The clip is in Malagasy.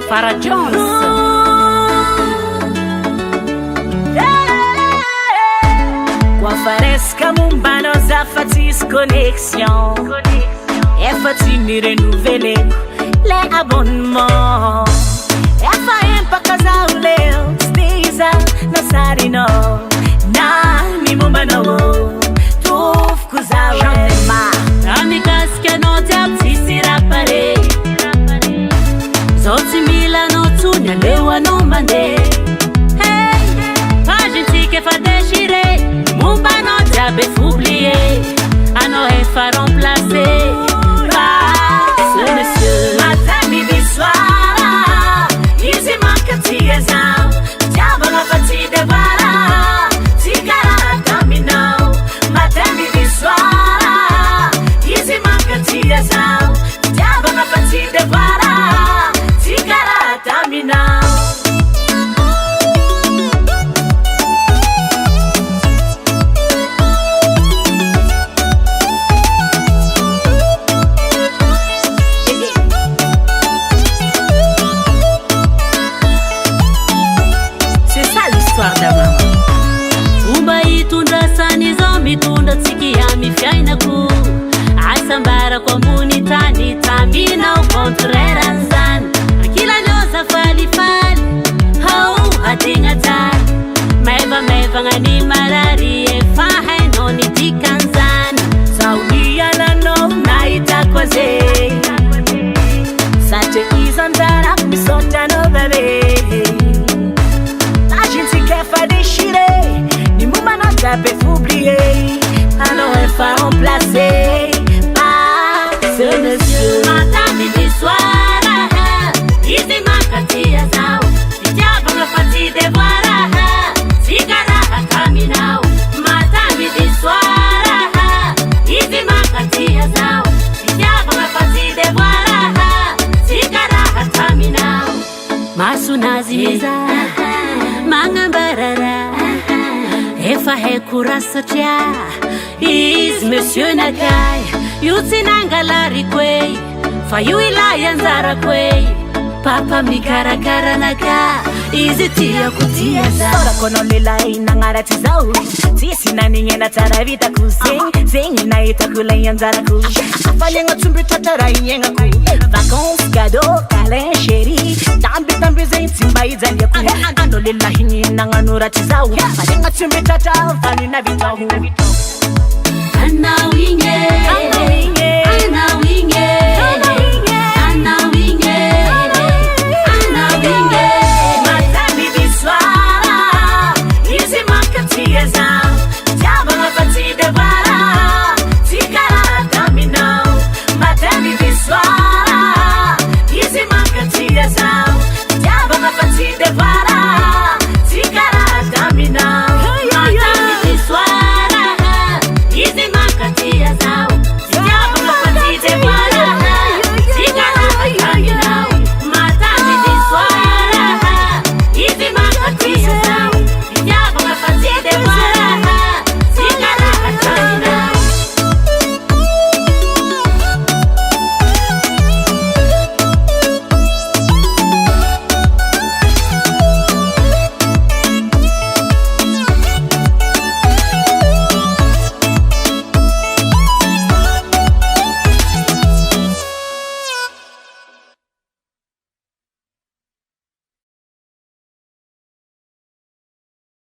FARAH JOHN'S. Kwa faresca mumbano zafatis connexion. Efati mi renouveler les abonnements. Efa empaka za uleo stiza na sarino. Na mi mumbano tuf kuzawe. J'en ai marre. Amigas que non t'y sera paré. Zoti mila no tunya lewa no mande. Hey, pas gentil que fa déchirer. Mumba no t'abe oublié. Ano e fa remplacer. Ce monsieur. Matin, midi, soir. Easy manca ti esam. Diabo no fati de vara. Tigara camino. Matin, midi, soir. Easy manca ti esam. Diabo no fati de vara. Tigara camino. Mitunda tsiki ya mifiaina ku asambara kwa mbuni tani tambina ukontrera nzani akila nyoza fali fali hau hatinga tani maiva ngani marari efa haino ni dikanzani Saudia na no na itakwaze Sate izandara misota no bebe La gente quer fazer ni muma no tape oublier alors elle va remplacer par ce monsieur. Matin, midi, soir. Easy manca tia zao. Diabo no fati de vara. Sigara caminao. Matin, midi, soir. Easy manca tia zao. Diabo no fati de vara. Sigara caminao. Masunaziza. Mangambarara. Efa he kurasa tia. Is monsieur Nakai. Yutinanga lari kwei. Fayuila yanzara kwei. Papa mikarakara naka. Izi tia kutia za. Sora kono lila inangara tizau. Tisi na ningena taravita kusing. Zingi na itakule yanzara ku. Afalenga tumbi tatara inyenga ku. Vacances, cadeau, câlin, chéri. Tambi zintimba izandia ku. Ano lila hingi nanganura tizau. Afalenga tumbi tata. Fani na vitahu.